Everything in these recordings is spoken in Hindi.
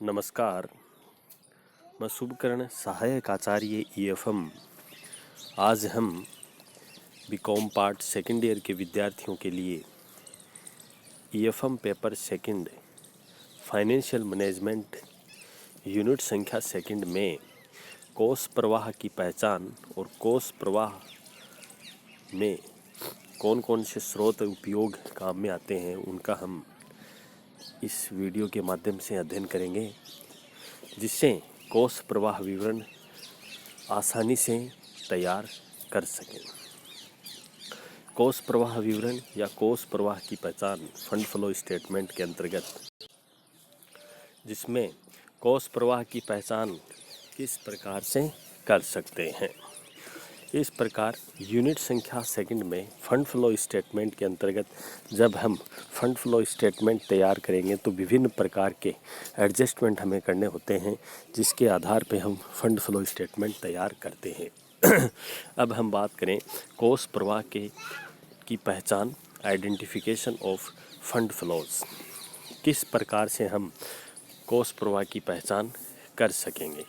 नमस्कार। मैं शुभकर्ण सहायक आचार्य ईएफएम। आज हम बीकॉम पार्ट सेकेंड ईयर के विद्यार्थियों के लिए EFM paper second financial management unit संख्या सेकंड में कोष प्रवाह की पहचान और कोष प्रवाह में कौन कौन से स्रोत उपयोग काम में आते हैं उनका हम इस वीडियो के माध्यम से अध्ययन करेंगे, जिससे कोष प्रवाह विवरण आसानी से तैयार कर सकें। कोष प्रवाह विवरण या कोष प्रवाह की पहचान फंड फ्लो स्टेटमेंट के अंतर्गत, जिसमें कोष प्रवाह की पहचान किस प्रकार से कर सकते हैं। इस प्रकार यूनिट संख्या सेकंड में फंड फ्लो स्टेटमेंट के अंतर्गत जब हम फंड फ्लो स्टेटमेंट तैयार करेंगे तो विभिन्न प्रकार के एडजस्टमेंट हमें करने होते हैं, जिसके आधार पे हम फंड फ्लो स्टेटमेंट तैयार करते हैं। अब हम बात करें कोष प्रवाह की पहचान, आइडेंटिफिकेशन ऑफ फंड फ्लोज। किस प्रकार से हम कोष प्रवाह की पहचान कर सकेंगे।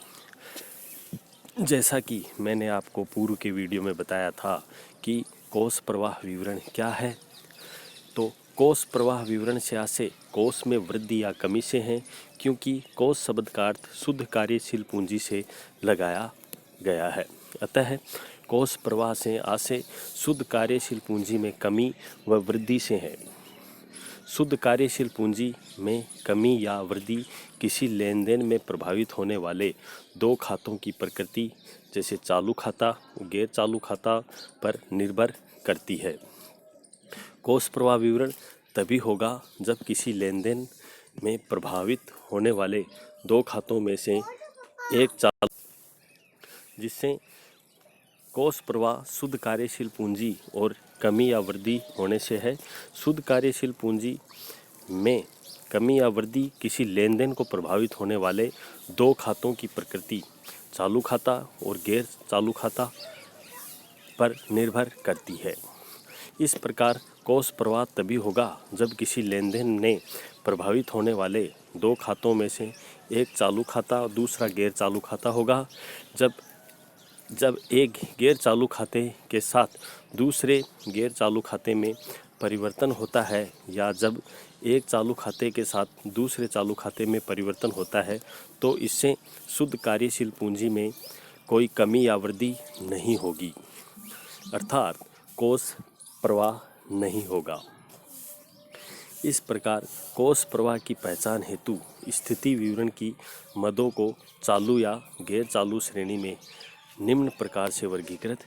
जैसा कि मैंने आपको पूर्व के वीडियो में बताया था कि कोष प्रवाह विवरण क्या है, तो कोष प्रवाह विवरण से आशय कोष में वृद्धि या कमी से है, क्योंकि कोष शब्द का अर्थ शुद्ध कार्यशील पूंजी से लगाया गया है। अतः कोष प्रवाह से आशय शुद्ध कार्यशील पूंजी में कमी व वृद्धि से है। शुद्ध कार्यशील पूंजी में कमी या वृद्धि किसी लेन देन में प्रभावित होने वाले दो खातों की प्रकृति, जैसे चालू खाता और गैर चालू खाता, पर निर्भर करती है। कोष प्रवाह विवरण तभी होगा जब किसी लेन देन में प्रभावित होने वाले दो खातों में से एक चालू, जिससे कोष प्रवाह शुद्ध कार्यशील पूंजी और कमी या वृद्धि होने से है। शुद्ध कार्यशील पूंजी में कमी या वृद्धि किसी लेन देन को प्रभावित होने वाले दो खातों की प्रकृति, चालू खाता और गैर चालू खाता, पर निर्भर करती है। इस प्रकार कोष प्रवाह तभी होगा जब किसी लेन देन ने प्रभावित होने वाले दो खातों में से एक चालू खाता और दूसरा गैर चालू खाता होगा। जब एक गैर चालू खाते के साथ दूसरे गैर चालू खाते में परिवर्तन होता है, या जब एक चालू खाते के साथ दूसरे चालू खाते में परिवर्तन होता है, तो इससे शुद्ध कार्यशील पूंजी में कोई कमी या वृद्धि नहीं होगी, अर्थात कोष प्रवाह नहीं होगा। इस प्रकार कोष प्रवाह की पहचान हेतु स्थिति विवरण की मदों को चालू या गैर चालू श्रेणी में निम्न प्रकार से वर्गीकृत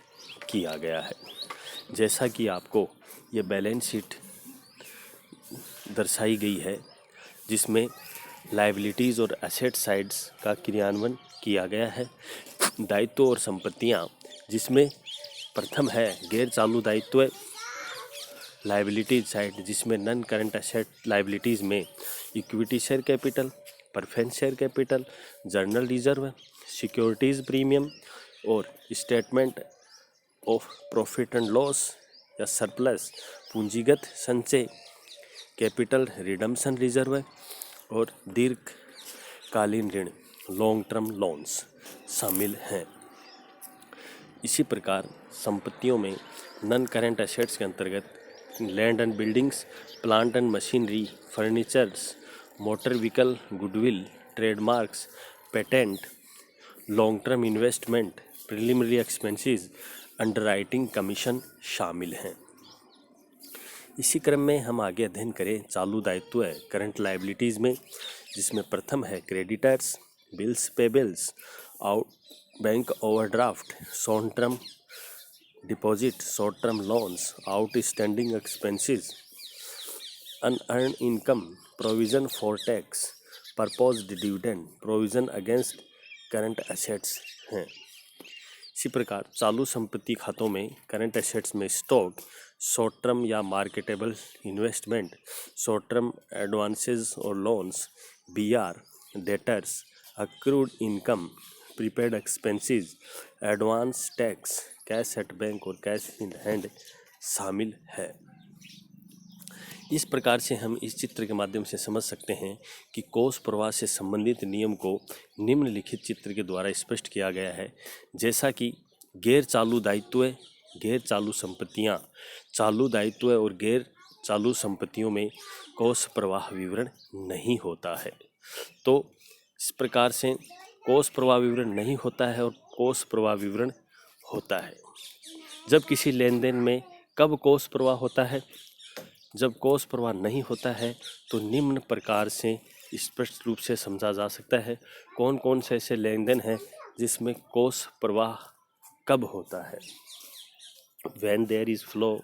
किया गया है। जैसा कि आपको ये बैलेंस शीट दर्शाई गई है, जिसमें लायबिलिटीज़ और एसेट साइड्स का क्रियान्वयन किया गया है। दायित्व और संपत्तियां, जिसमें प्रथम है गैर चालू दायित्व, लायबिलिटीज साइड जिसमें नॉन करंट एसेट लायबिलिटीज़ में equity share capital, preference share capital, journal reserve, securities premium और statement of profit and loss या सरप्लस, पूंजीगत संचय, कैपिटल रिडम्पशन रिजर्व और दीर्घकालीन ऋण, लॉन्ग टर्म लोन्स शामिल हैं। इसी प्रकार संपत्तियों में नॉन करेंट एसेट्स के अंतर्गत land and buildings, plant and machinery, furnitures, motor vehicle, goodwill, trademarks, patent, long term investment, preliminary expenses, underwriting commission शामिल हैं। इसी क्रम में हम आगे अध्ययन करें चालू दायित्व करंट लायबिलिटीज़ में, जिसमें प्रथम है creditors, bills payables, out bank overdraft, short term deposit, short term loans, outstanding expenses, unearned income, provision for tax, proposed dividend, provision against current assets हैं। इसी प्रकार चालू संपत्ति खातों में करंट एसेट्स में स्टॉक, शॉर्ट टर्म या marketable investment, short term advances और loans, BR, debtors, accrued income, prepaid expenses, advance tax, cash at bank और कैश इन हैंड शामिल है। इस प्रकार से हम इस चित्र के माध्यम से समझ सकते हैं कि कोष प्रवाह से संबंधित नियम को निम्नलिखित चित्र के द्वारा स्पष्ट किया गया है, जैसा कि गैर चालू दायित्व, गैर चालू संपत्तियां, चालू दायित्व और गैर चालू संपत्तियों में कोष प्रवाह विवरण नहीं होता है। तो इस प्रकार से कोष प्रवाह विवरण नहीं होता है और कोष प्रवाह विवरण होता है। जब किसी लेन देन में कब कोष प्रवाह होता है? जब कोष प्रवाह नहीं होता है तो निम्न प्रकार से स्पष्ट रूप से समझा जा सकता है कौन कौन से ऐसे लेन देन हैं जिसमें कोष प्रवाह कब होता है। When there is flow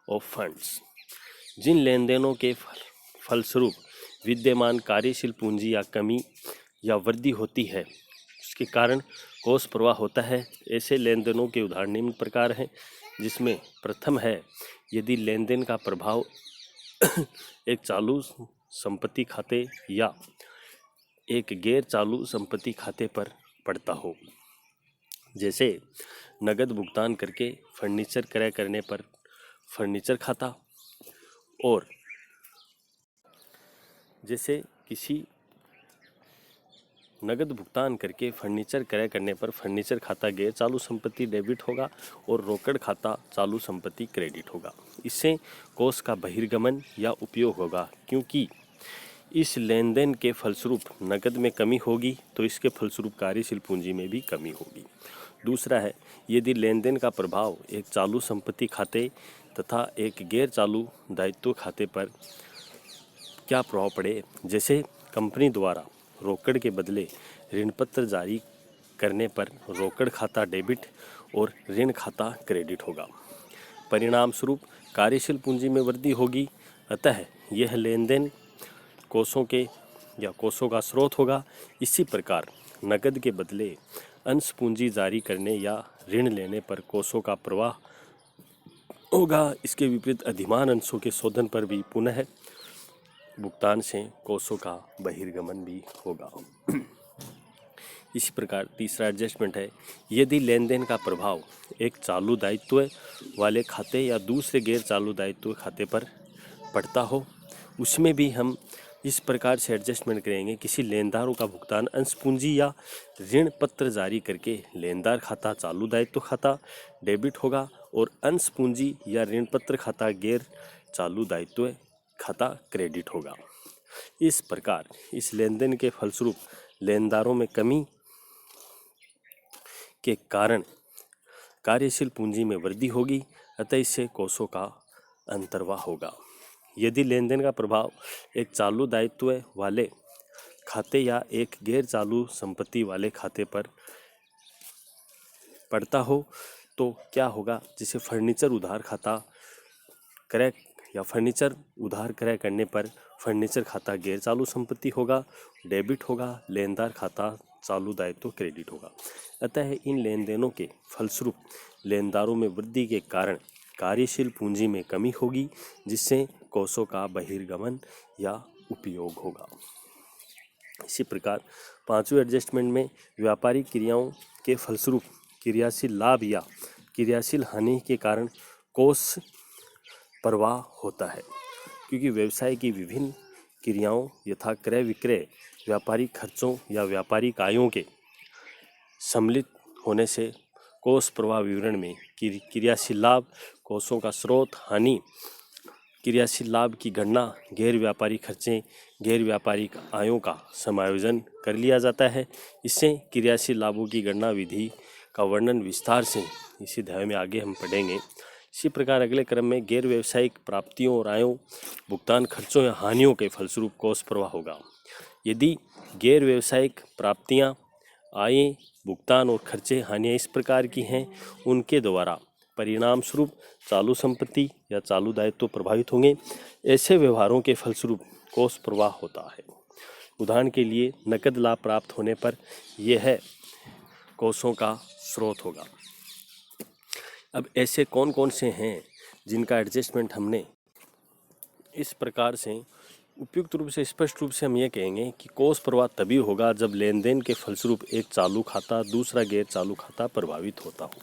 of funds, जिन लेन देनों के फलस्वरूप विद्यमान कार्यशील पूंजी या कमी या वृद्धि होती है, उसके कारण कोष प्रवाह होता है। ऐसे लेन देनों के उदाहरण निम्न प्रकार हैं, जिसमें प्रथम है यदि लेन देन का प्रभाव एक चालू संपत्ति खाते या एक गैर चालू संपत्ति खाते पर पड़ता हो, जैसे नगद भुगतान करके फर्नीचर क्रय करने पर फर्नीचर खाता, और जैसे किसी नगद भुगतान करके फर्नीचर क्रय करने पर फर्नीचर खाता गैर चालू संपत्ति डेबिट होगा और रोकड़ खाता चालू संपत्ति क्रेडिट होगा। इससे कोष का बहिर्गमन या उपयोग होगा, क्योंकि इस लेन देन के फलस्वरूप नगद में कमी होगी तो इसके फलस्वरूप कार्यशील पूंजी में भी कमी होगी। दूसरा है यदि लेन देन का प्रभाव एक चालू संपत्ति खाते तथा एक गैर चालू दायित्व खाते पर क्या प्रभाव पड़े, जैसे कंपनी द्वारा रोकड़ के बदले ऋण पत्र जारी करने पर रोकड़ खाता डेबिट और ऋण खाता क्रेडिट होगा। परिणाम स्वरूप कार्यशील पूंजी में वृद्धि होगी, अतः यह लेन देन कोषों के या कोषों का स्रोत होगा। इसी प्रकार नकद के बदले अंश पूंजी जारी करने या ऋण लेने पर कोषों का प्रवाह होगा। इसके विपरीत अधिमान अंशों के शोधन पर भी पुनः भुगतान से कोषों का बहिर्गमन भी होगा। इसी प्रकार तीसरा एडजस्टमेंट है यदि लेन देन का प्रभाव एक चालू दायित्व वाले खाते या दूसरे गैर चालू दायित्व खाते पर पड़ता हो, उसमें भी हम इस प्रकार से एडजस्टमेंट करेंगे। किसी लेनदारों का भुगतान अंश पूंजी या ऋण पत्र जारी करके लेनदार खाता चालू दायित्व खाता डेबिट होगा और अंश पूंजी या ऋण पत्र खाता गैर चालू दायित्व खाता क्रेडिट होगा। इस प्रकार इस लेन देन के फलस्वरूप लेनदारों में कमी के कारण कार्यशील पूंजी में वृद्धि होगी, अतः इससे कोषों का अंतर्वाह होगा। यदि लेन देन का प्रभाव एक चालू दायित्व वाले खाते या एक गैर चालू संपत्ति वाले खाते पर पड़ता हो तो क्या होगा, जैसे फर्नीचर उधार खाता क्रय या फर्नीचर उधार क्रय करने पर फर्नीचर खाता गैर चालू संपत्ति होगा, डेबिट होगा, लेनदार खाता चालू दायित्व क्रेडिट होगा। अतः इन लेन देनों के फलस्वरूप लेनदारों में वृद्धि के कारण कार्यशील पूंजी में कमी होगी, जिससे कोषों का बहिर्गमन या उपयोग होगा। इसी प्रकार पांचवें एडजस्टमेंट में व्यापारिक क्रियाओं के फलस्वरूप क्रियाशील लाभ या क्रियाशील हानि के कारण कोष प्रवाह होता है, क्योंकि व्यवसाय की विभिन्न क्रियाओं यथा क्रय विक्रय, व्यापारिक खर्चों या व्यापारिक आयों के सम्मिलित होने से कोष प्रवाह विवरण में क्रियाशील लाभ, कोषों का स्रोत, हानि, क्रियाशील लाभ की गणना, गैर व्यापारिक खर्चे, गैर व्यापारिक आयों का समायोजन कर लिया जाता है। इससे क्रियाशील लाभों की गणना विधि का वर्णन विस्तार से इसी अध्याय में आगे हम पढ़ेंगे। इसी प्रकार अगले क्रम में गैर व्यावसायिक प्राप्तियों और आयों, भुगतान खर्चों या हानियों के फलस्वरूप कोष प्रवाह होगा। यदि गैर व्यावसायिक प्राप्तियां, आय, भुगतान और खर्चे, हानियां इस प्रकार की हैं, उनके द्वारा परिणाम स्वरूप चालू संपत्ति या चालू दायित्व प्रभावित होंगे। ऐसे व्यवहारों के फलस्वरूप कोष प्रवाह होता है। उदाहरण के लिए नकद लाभ प्राप्त होने पर यह कोषों का स्रोत होगा। अब ऐसे कौन कौन से हैं जिनका एडजस्टमेंट हमने इस प्रकार से उपयुक्त रूप से स्पष्ट रूप से हम ये कहेंगे कि कोष प्रवाह तभी होगा जब लेन देन के फलस्वरूप एक चालू खाता दूसरा गैर चालू खाता प्रभावित होता हो।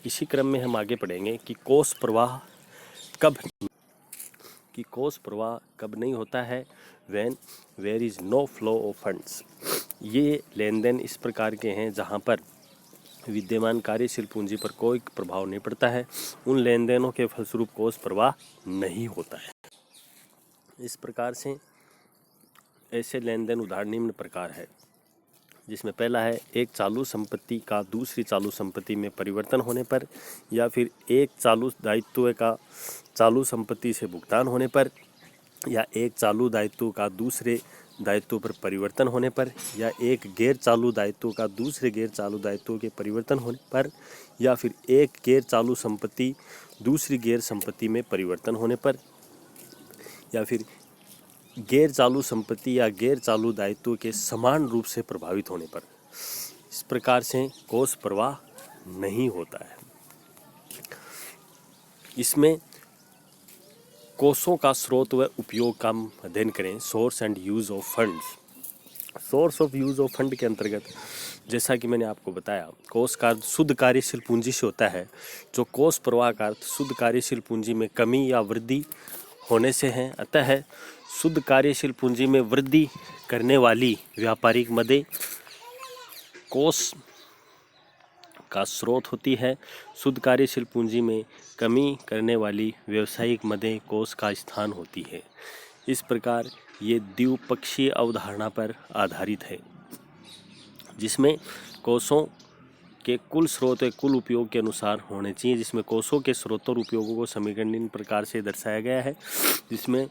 इसी क्रम में हम आगे पढ़ेंगे कि कोष प्रवाह कब कि कोष प्रवाह कब नहीं होता है, when there is no flow of funds. ये लेन देन इस प्रकार के हैं जहाँ पर विद्यमान कार्यशील पूंजी पर कोई प्रभाव नहीं पड़ता है, उन लेन देनों के फलस्वरूप कोष प्रवाह नहीं होता है। इस प्रकार से ऐसे लेन देन उदाहरण निम्न प्रकार है, जिसमें पहला है एक चालू संपत्ति का दूसरी चालू संपत्ति में परिवर्तन होने पर, या फिर एक चालू दायित्व का चालू संपत्ति से भुगतान होने पर, या एक चालू दायित्व का दूसरे दायित्व पर परिवर्तन होने पर, या एक गैर चालू दायित्व का दूसरे गैर चालू दायित्व के परिवर्तन होने पर, या फिर एक गैर चालू संपत्ति दूसरी गैर संपत्ति में परिवर्तन होने पर, या फिर गैर चालू संपत्ति या गैर चालू दायित्व के समान रूप से प्रभावित होने पर। इस प्रकार से कोष प्रवाह नहीं होता है। इसमें कोषों का स्रोत व उपयोग का अध्ययन करें, source and use of funds. Source of use of fund के अंतर्गत जैसा कि मैंने आपको बताया, कोष का अर्थ शुद्ध कार्यशील पूंजी से होता है, जो कोष प्रवाह का अर्थ शुद्ध कार्यशील पूंजी में कमी या वृद्धि होने से है। अतः शुद्ध कार्यशील पूंजी में वृद्धि करने वाली व्यापारिक मदें कोष का स्रोत होती है। शुद्ध कार्यशील पूंजी में कमी करने वाली व्यावसायिक मदें कोष का स्थान होती है। इस प्रकार ये द्विपक्षीय अवधारणा पर आधारित है, जिसमें कोषों के कुल स्रोत कुल उपयोग के अनुसार होने चाहिए, जिसमें कोषों के स्रोतों और उपयोगों को समीकरण इन प्रकार से दर्शाया गया है, जिसमें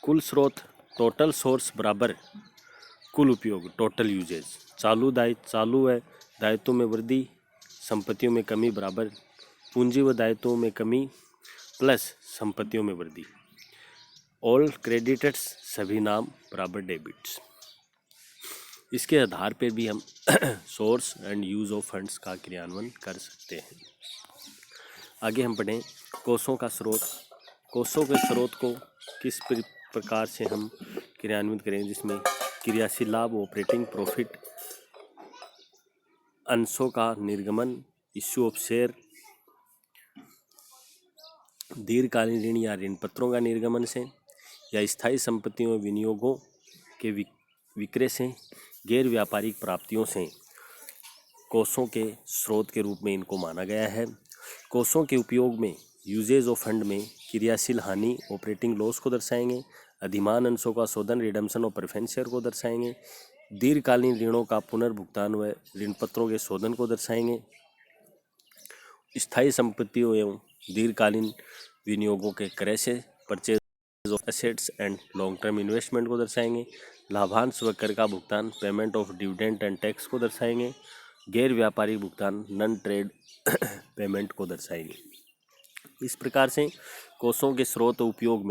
कुल स्रोत टोटल सोर्स बराबर कुल उपयोग टोटल यूजेज, चालू है दायित्वों में वृद्धि संपत्तियों में कमी बराबर पूंजी व दायित्वों में कमी प्लस संपत्तियों में वृद्धि। ऑल क्रेडिटर्स सभी नाम बराबर डेबिट्स। इसके आधार पर भी हम source and use of funds का क्रियान्वयन कर सकते हैं। आगे हम पढ़ें कोषों का स्रोत। कोषों के स्रोत को किस प्रकार से हम क्रियान्वित करें, जिसमें क्रियाशील लाभ ऑपरेटिंग प्रॉफिट, अंशों का निर्गमन इश्यू ऑफ शेयर, दीर्घकालीन ऋण या ऋण पत्रों का निर्गमन से, या स्थायी संपत्तियों विनियोगों के विक्रय से, गैर व्यापारिक प्राप्तियों से कोषों के स्रोत के रूप में इनको माना गया है। कोषों के उपयोग में यूजेज ऑफ फंड में क्रियाशील हानि ऑपरेटिंग लॉस को दर्शाएंगे, अधिमान अंशों का शोधन रिडम्पशन ऑफ प्रेफरेंस शेयर को दर्शाएंगे, दीर्घकालीन ऋणों का पुनर्भुगतान व ऋण पत्रों के शोधन को दर्शाएंगे, स्थायी संपत्तियों एवं दीर्घकालीन विनियोगों के क्रय से purchase of assets and long term investment को दर्शाएंगे, लाभांश व कर का भुगतान payment of dividend and tax को दर्शाएंगे, गैर व्यापारिक भुगतान नॉन ट्रेड पेमेंट को दर्शाएंगे। इस प्रकार से कोषों के स्रोत और उपयोग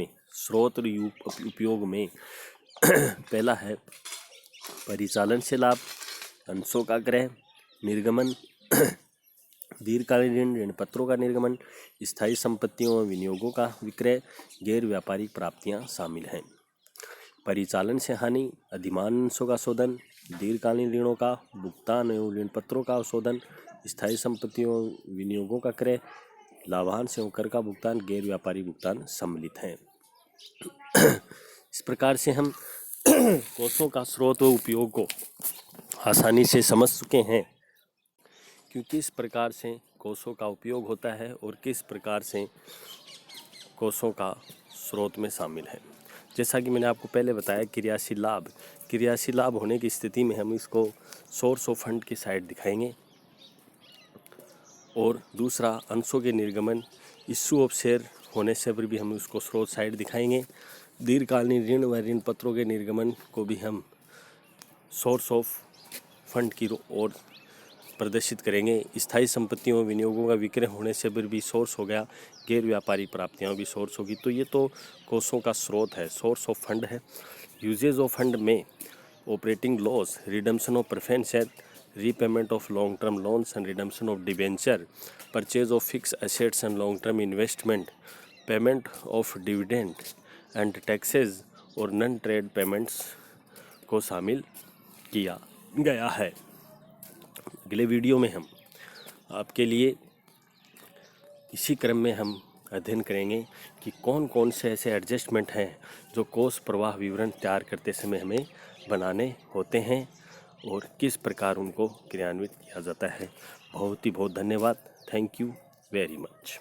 में पहला है परिचालन से लाभ, अंशों का क्रय, निर्गमन, दीर्घकालीन ऋण ऋण पत्रों का निर्गमन, स्थायी संपत्तियों और विनियोगों का विक्रय, गैर व्यापारिक प्राप्तियां शामिल हैं। परिचालन से हानि, अधिमान अंशों का शोधन, दीर्घकालीन ऋणों का भुगतान एवं ऋण पत्रों का शोधन, स्थायी संपत्तियों विनियोगों का क्रय, लाभांश एवं कर का भुगतान, गैर व्यापारिक भुगतान सम्मिलित हैं। इस प्रकार से हम कोषों का स्रोत व उपयोग को आसानी से समझ चुके हैं कि किस प्रकार से कोषों का उपयोग होता है और किस प्रकार से कोषों का स्रोत में शामिल है। जैसा कि मैंने आपको पहले बताया, क्रियाशील लाभ होने की स्थिति में हम इसको सोर्स ऑफ फंड की साइड दिखाएंगे, और दूसरा अंशों के निर्गमन इश्यू ऑफ शेयर होने से भी हम उसको स्रोत साइड दिखाएंगे। दीर्घकालीन ऋण व ऋण पत्रों के निर्गमन को भी हम सोर्स ऑफ फंड की ओर प्रदर्शित करेंगे। स्थायी संपत्तियों और विनियोगों का विक्रय होने से भी सोर्स हो गया, गैर व्यापारिक प्राप्तियां भी सोर्स होगी। तो ये तो कोषों का स्रोत है, सोर्स ऑफ फंड है। यूजेज ऑफ फंड में operating loss, redemption of preference share, repayment of long term loans and redemption of debenture, purchase of fix assets and long term investment, payment of dividend and taxes और नॉन ट्रेड पेमेंट्स को शामिल किया गया है। अगले वीडियो में हम आपके लिए इसी क्रम में हम अध्ययन करेंगे कि कौन कौन से ऐसे एडजस्टमेंट हैं जो कोष प्रवाह विवरण तैयार करते समय हमें बनाने होते हैं और किस प्रकार उनको क्रियान्वित किया जाता है। बहुत ही बहुत धन्यवाद। Thank you very much.